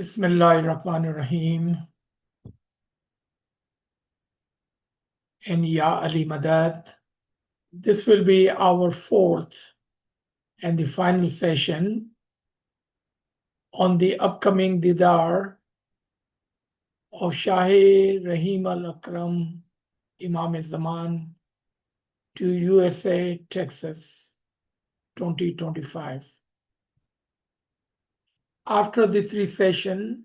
Bismillahirrahmanirrahim. And Ya Ali Madad. This will be our fourth and the final session on the upcoming Didar of Shahi Rahim al-Akram, Imam-e-Zaman to USA, Texas, 2025. After the three sessions,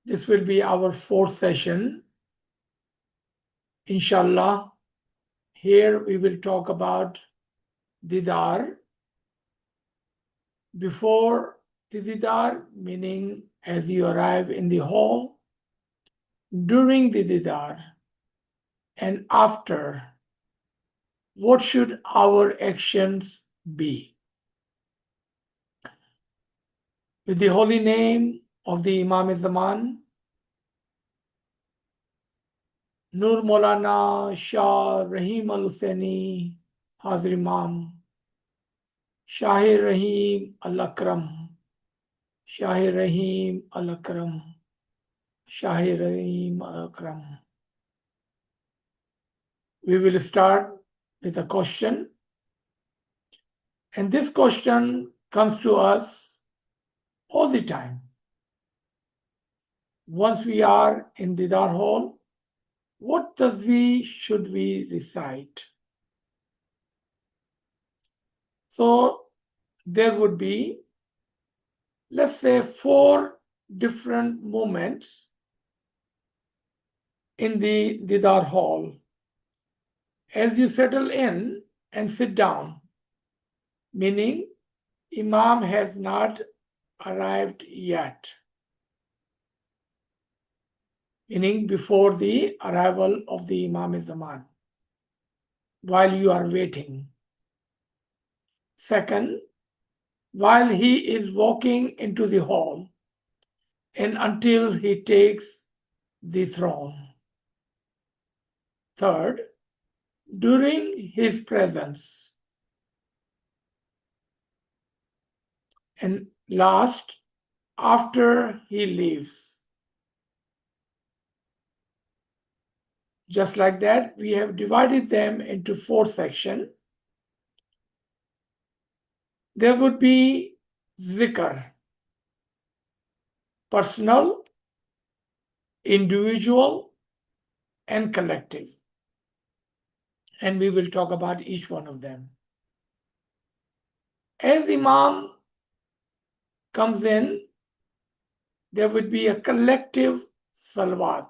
this will be our fourth session. Inshallah, here we will talk about Didar. Before the Didar, meaning as you arrive in the hall, during the Didar, and after, what should our actions be? With the holy name of the Imam-e-Zaman, Nur Maulana Shah Rahim al-Hussaini Hazir Imam, Shahir Rahim al-Akram, Shahir Rahim al-Akram, Shahir Rahim al-Akram. We will start with a question. And this question comes to us all the time. Once we are in Didar Hall, what should we recite? So there would be, let's say, 4 different moments in the Didar Hall. As you settle in and sit down, meaning Imam has not arrived yet, meaning before the arrival of the Imam-e-Zaman, while you are waiting. Second, while he is walking into the hall and until he takes the throne. Third, during his presence. And last, after he leaves. Just like that, we have divided them into 4 sections. There would be zikr, personal, individual, and collective. And we will talk about each one of them. As Imam comes in, there would be a collective Salwat,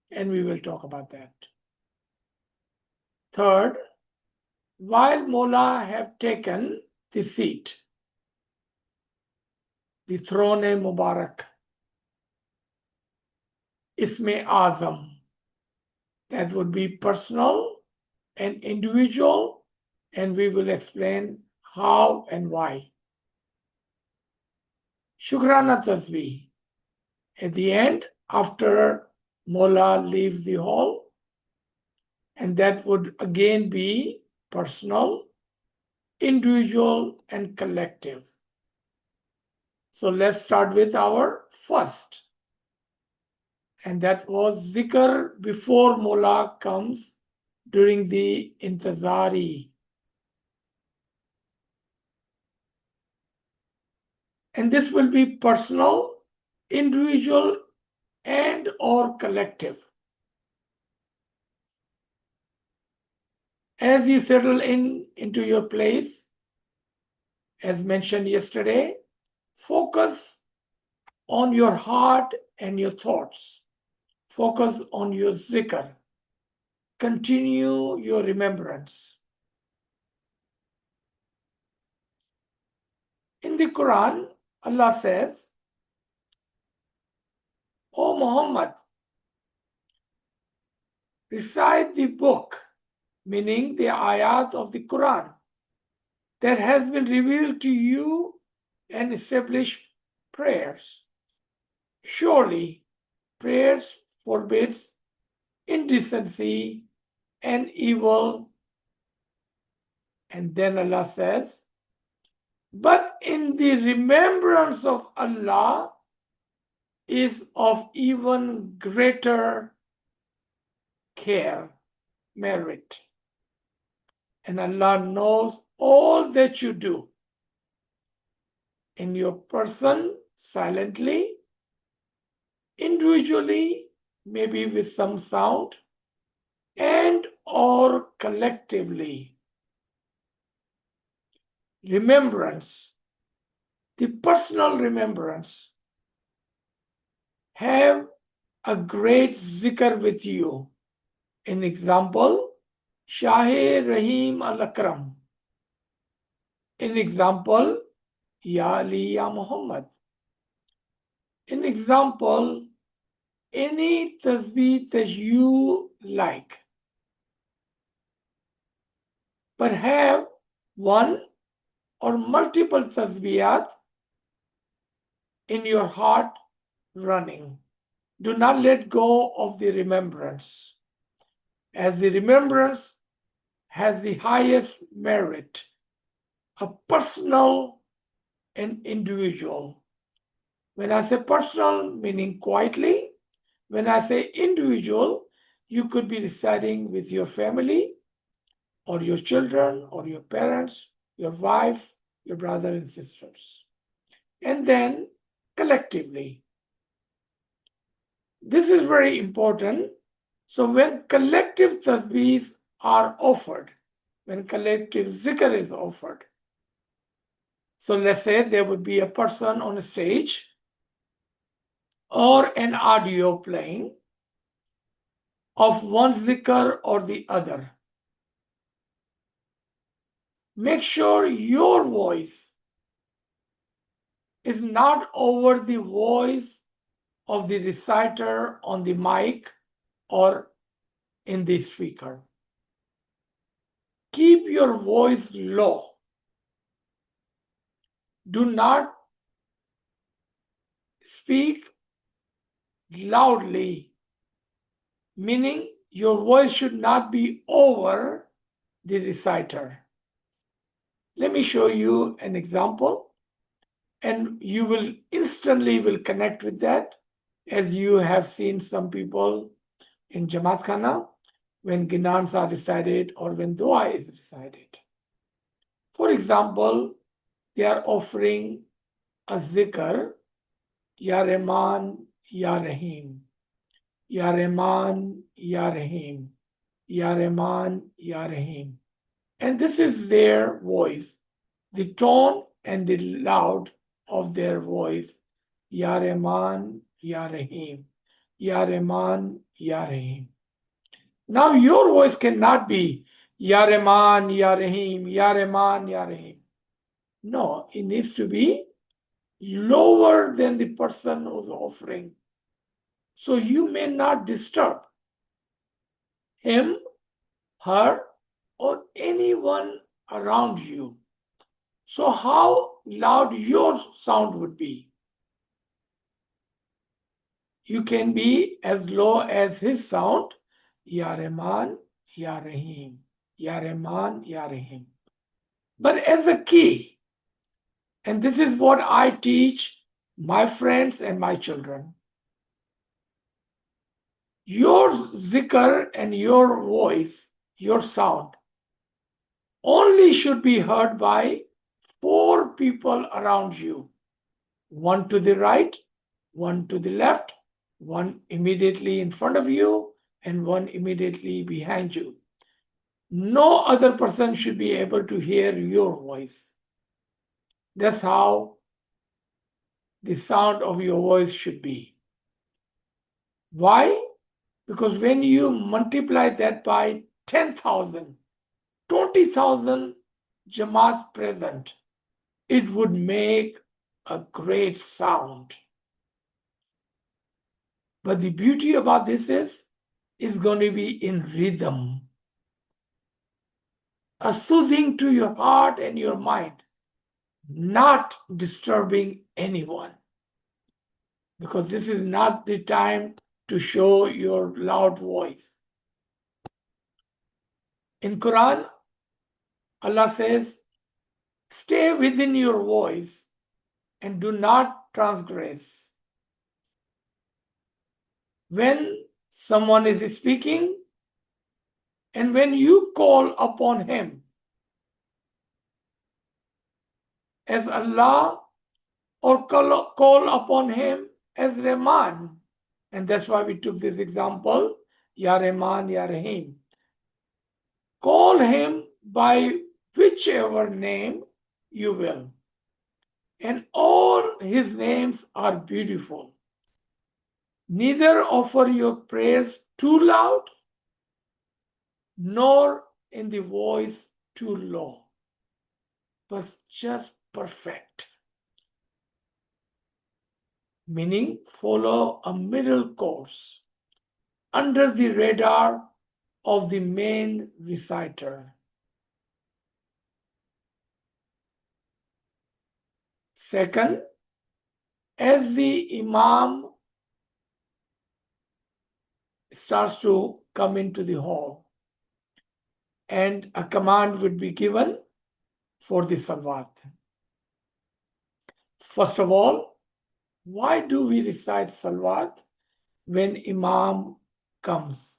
and we will talk about that. Third, while Mola have taken the seat, the throne-e-Mubarak, Ism-e-Azam, that would be personal and individual, and we will explain how and why. Shukrana Tasbih, at the end, after Mola leaves the hall, and that would again be personal, individual, and collective. So let's start with our first. And that was zikr before Mola comes during the intazari. And this will be personal, individual, and or collective. As you settle into your place, as mentioned yesterday, focus on your heart and your thoughts. Focus on your zikr. Continue your remembrance. In the Quran, Allah says, O Muhammad, recite the book, meaning the ayat of the Quran, that has been revealed to you and establish prayers. Surely, prayers forbids indecency and evil. And then Allah says, but in the remembrance of Allah, is of even greater care, merit. And Allah knows all that you do in your person, silently, individually, maybe with some sound, and or collectively. Remembrance, the personal remembrance, have a great zikr with you. An example, Shahe Rahim al-Akram. An example, Ya Ali Ya Muhammad. An example, any tasbih that you like. But have one or multiple tasbihat in your heart running. Do not let go of the remembrance, as the remembrance has the highest merit, a personal and individual. When I say personal, meaning quietly. When I say individual, you could be reciting with your family or your children or your parents, your wife, your brothers and sisters. And then collectively. This is very important. So when collective tasbihs are offered, when collective zikr is offered, so let's say there would be a person on a stage or an audio playing of one zikr or the other. Make sure your voice is not over the voice of the reciter on the mic or in the speaker. Keep your voice low. Do not speak loudly, meaning your voice should not be over the reciter. Let me show you an example, and you will instantly connect with that, as you have seen some people in Jamaat Khana when Ginans are recited or when Dua is recited. For example, they are offering a zikr, Ya Rahman, Ya Rahim, Ya Rahman, Ya Rahim, Ya Rahman, Ya Rahim. And this is their voice, the tone and the loud of their voice. Ya Rahman, Ya Rahim, Ya Rahman, Ya Rahim. Now your voice cannot be Ya Rahman, Ya Rahim, Ya Rahman, Ya Rahim. No, it needs to be lower than the person who's offering. So you may not disturb him, her, or anyone around you. So how loud your sound would be? You can be as low as his sound, Ya Rahman, Ya Rahim, Ya Rahman, Ya Rahim. But as a key, and this is what I teach my friends and my children, your zikr and your voice, your sound, only should be heard by 4 people around you. One to the right, one to the left, one immediately in front of you, and one immediately behind you. No other person should be able to hear your voice. That's how the sound of your voice should be. Why? Because when you multiply that by 10,000, 20,000 Jamaat present, it would make a great sound. But the beauty about this is, it's going to be in rhythm, a soothing to your heart and your mind, not disturbing anyone. Because this is not the time to show your loud voice. In Quran, Allah says, stay within your voice and do not transgress. when someone is speaking and when you call upon him as Allah or call upon him as Rahman. And that's why we took this example, Ya Rahman, Ya Rahim. Call him by whichever name you will. And all his names are beautiful. Neither offer your prayers too loud, nor in the voice too low, but just perfect. Meaning, follow a middle course under the radar of the main reciter. Second, as the Imam starts to come into the hall, and a command would be given for the Salwat. First of all, why do we recite Salwat when Imam comes,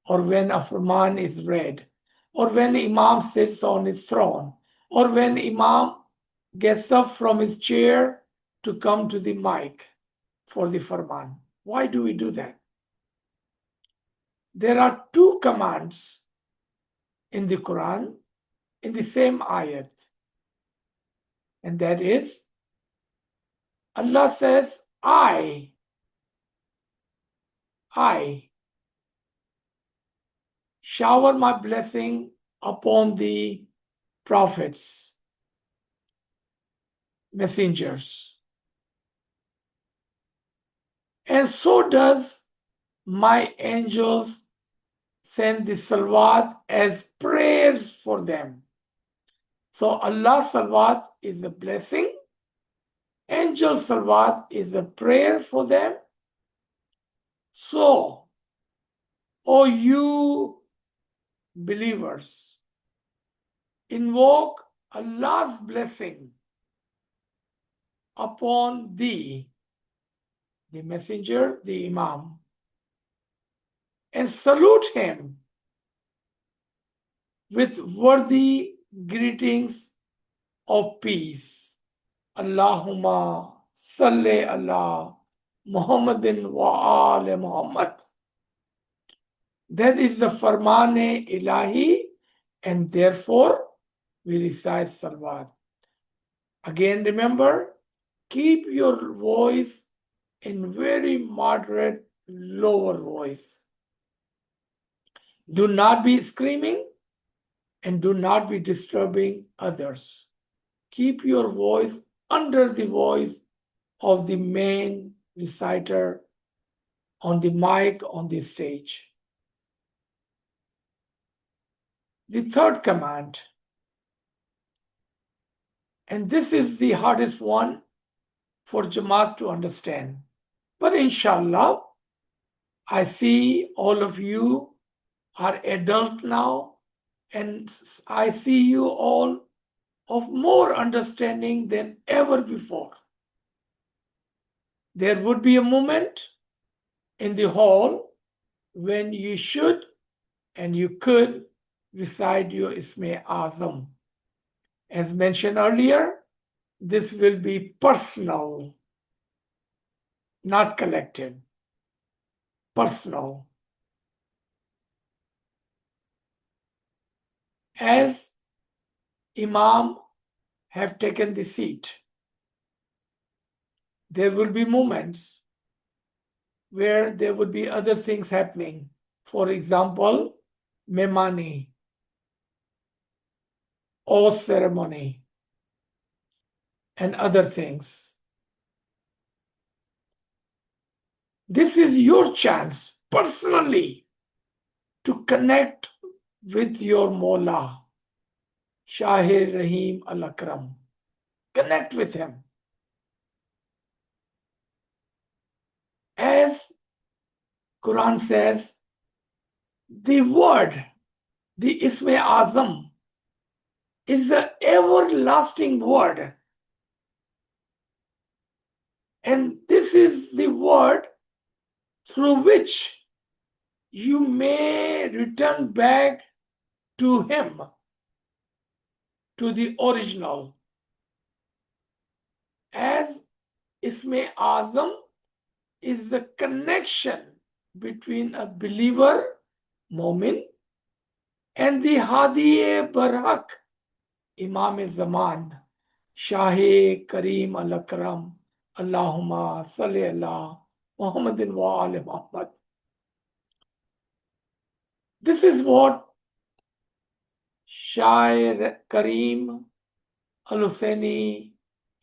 or when a Furman is read, or when Imam sits on his throne, or when Imam gets up from his chair to come to the mic for the Furman? Why do we do that? There are two commands in the Quran in the same ayat, and that is Allah says, I shower my blessing upon the prophets, messengers. And so does my angels send the salawat as prayers for them. So Allah's salawat is a blessing, angel salawat is a prayer for them. So, O you believers, invoke Allah's blessing upon thee, the messenger, the Imam, and salute him with worthy greetings of peace. Allahumma salli ala Muhammadin wa ala Muhammad. That is the Farmane Ilahi, and therefore we recite Salwat. Again, remember, keep your voice in very moderate, lower voice. Do not be screaming and do not be disturbing others. Keep your voice under the voice of the main reciter on the mic on the stage. The third command, and this is the hardest one for Jamaat to understand. But inshallah, I see all of you are adult now, and I see you all of more understanding than ever before. There would be a moment in the hall when you should and you could recite your Ism-e-Azam. As mentioned earlier, this will be personal, not collective. Personal. As Imam have taken the seat, there will be moments where there would be other things happening. For example, Memani, oath ceremony, and other things. This is your chance personally to connect with your Mola, Shahir Rahim Al-Akram. Connect with him. As Quran says, the word, the Ism-e-Azam, is the everlasting word. And this is the word through which you may return back to him, to the original. As Ism-e-Azam is the connection between a believer, Momin, and the Hadi-e-Barhaq, Imam-e-Zaman, Shah-e Kareem al-Akram, Allahumma salli ala Muhammadin wa ali Muhammad. This is what Shah Kareem al-Husseini,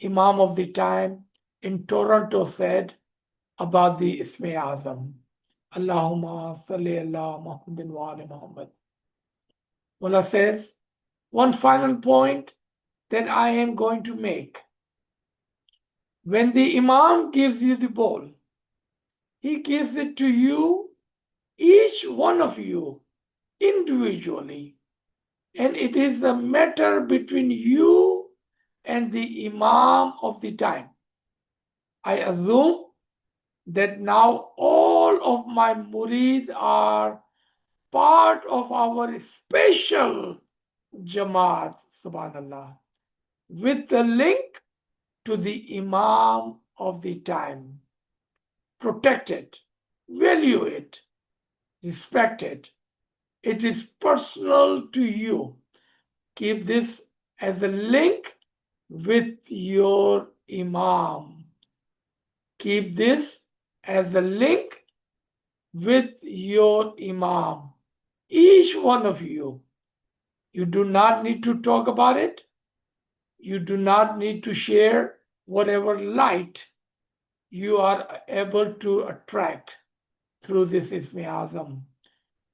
Imam of the time in Toronto, said about the Ism-e-Azam. Allahumma salli ala Muhammadin wa ali Muhammad. Mullah says, one final point that I am going to make. When the Imam gives you the bowl, he gives it to you, each one of you, individually. And it is a matter between you and the Imam of the time. I assume that now all of my murids are part of our special Jamaat, subhanallah, with the link to the Imam of the time. Protect it, value it, respect it. It is personal to you. Keep this as a link with your Imam. Keep this as a link with your Imam. Each one of you. You do not need to talk about it. You do not need to share whatever light you are able to attract through this Ism-e-Azam.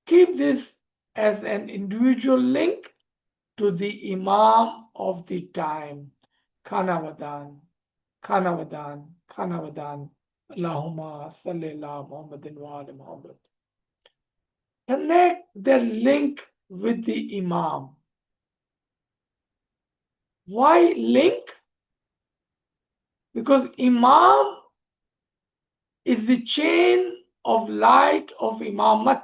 Keep this as an individual link to the Imam of the time. Khanavadan, Khanavadan, Khanavadan. Allahumma salli ala Muhammadin wa ali Muhammad. Connect the link with the Imam. Why link? Because Imam is the chain of light of Imamat.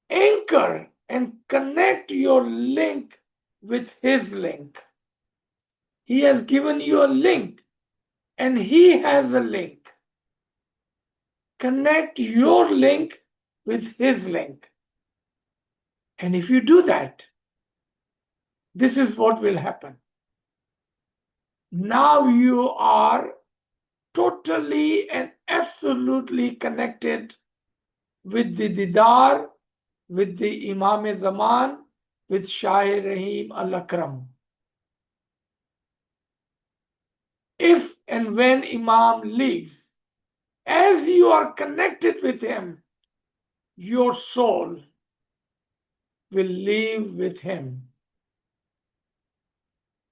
Anchor and connect your link with his link. He has given you a link and he has a link. Connect your link with his link. And if you do that, this is what will happen. Now you are totally and absolutely connected with the Didar, with the Imam-e-Zaman, with Shah Rahim al-Akram. If and when Imam leaves, as you are connected with him, your soul will live with him.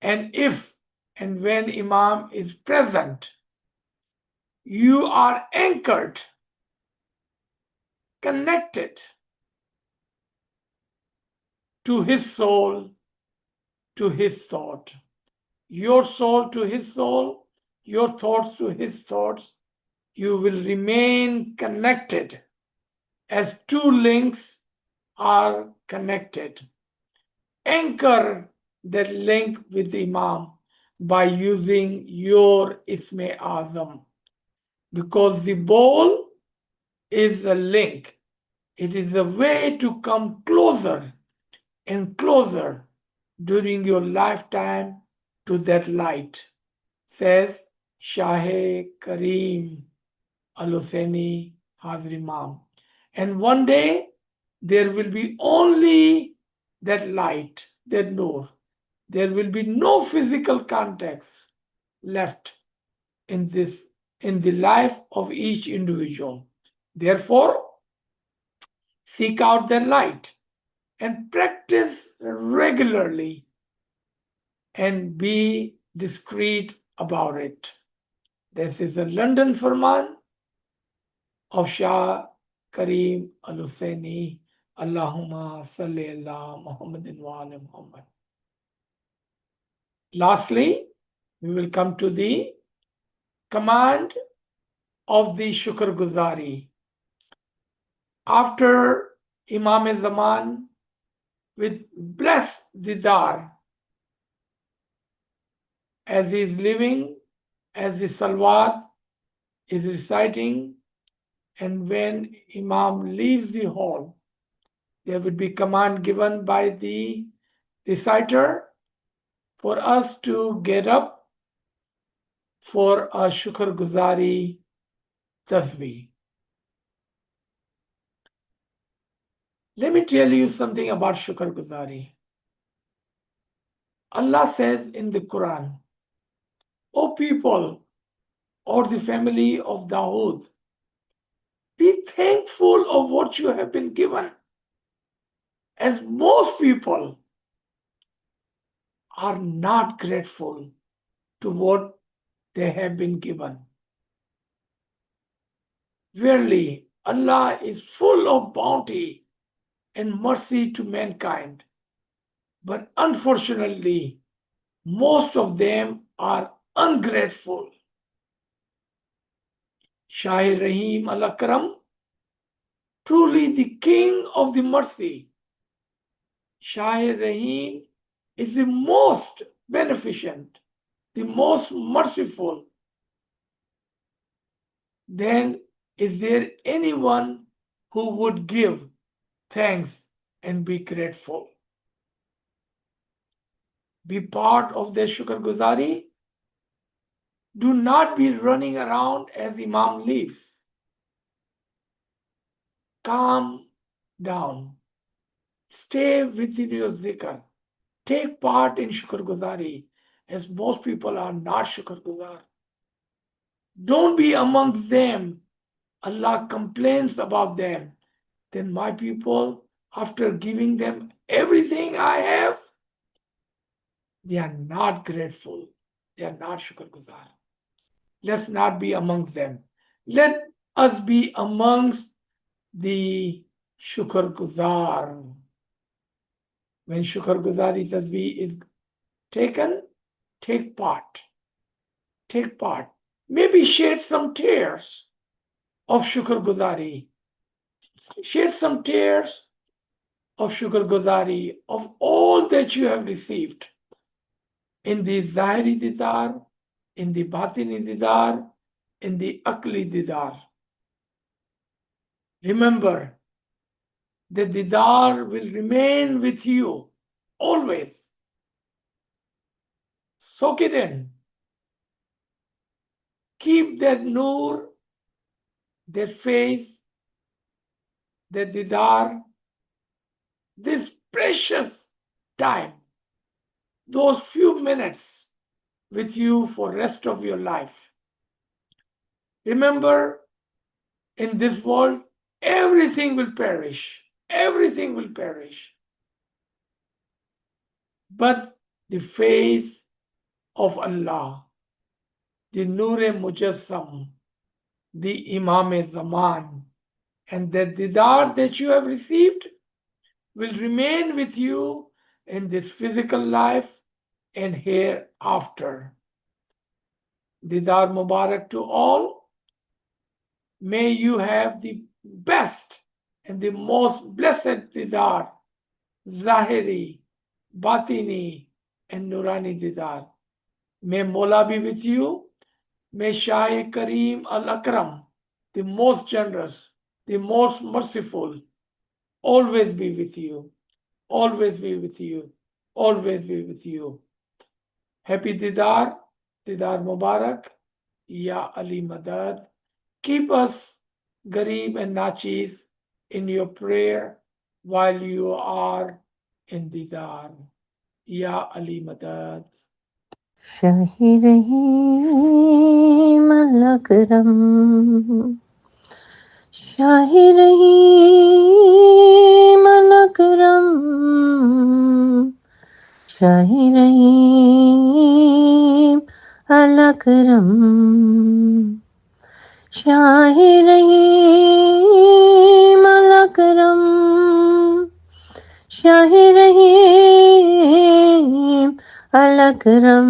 And if and when Imam is present, you are anchored, connected to his soul, to his thought. Your soul to his soul, your thoughts to his thoughts. You will remain connected as two links are connected. Anchor that link with the Imam by using your Ism-e-Azam, because the bowl is a link. It is a way to come closer and closer during your lifetime to that light, says Shah Kareem al-Husseini Hazir Imam. And one day there will be only that light, that nur. There will be no physical context left in the life of each individual. Therefore, seek out that light and practice regularly and be discreet about it. This is a London Farman of Shah Kareem al-Husseini. Allahumma salli ala Muhammadin wa ali Muhammad. Lastly, we will come to the command of the Shukr Guzari. After Imam-e-Zaman with blessed Didar as he is living, as the Salwat is reciting, and when Imam leaves the hall, there would be command given by the reciter for us to get up for a Shukr Guzari Tasbih. Let me tell you something about Shukr Guzari. Allah says in the Quran, O people, or the family of Dawood, be thankful of what you have been given, as most people are not grateful to what they have been given. Verily, Allah is full of bounty and mercy to mankind, but unfortunately, most of them are ungrateful. Shah Rahim Al Akram, truly the King of the Mercy. Shah Rahim is the most beneficent, the most merciful. Then is there anyone who would give thanks and be grateful? Be part of their Shukr Guzari. Do not be running around as Imam leaves. Calm down. Stay within your zikr. Take part in Shukr Guzari, as most people are not Shukr Guzar. Don't be amongst them. Allah complains about them. Then my people, after giving them everything I have, they are not grateful. They are not Shukr Guzar. Let's not be amongst them. Let us be amongst the Shukr Guzar. When Shukr Guzari Tasbih is taken, take part. Take part. Maybe shed some tears of Shukr Guzari. Shed some tears of Shukr Guzari of all that you have received in the Zahiri Didar, in the Batini Didar, in the Akli Didar. Remember that Didar will remain with you always. Soak it in. Keep that nur, that faith, that Didar, this precious time, those few minutes with you for rest of your life. Remember, in this world, everything will perish. Everything will perish. But the faith of Allah, the Nur-e Mujassam, the Imam-e-Zaman, and the Didar that you have received will remain with you in this physical life and hereafter. Didar Mubarak to all. May you have the best and the most blessed Didar, Zahiri, Batini, and Nurani Didar. May Mola be with you. May Shah Kareem Al Akram, the most generous, the most merciful, always be with you. Always be with you. Always be with you. Happy Didar, Didar Mubarak, Ya Ali Madad. Keep us, Garib and Nachis, in your prayer while you are in Didar. Ya Ali Madad. Shahi Rahim Al Akram, Shahi Rahim Al Akram, Shahi Rahim Al Akram, Shahi Rahim Al Akram, Shahi Rahim Al Akram,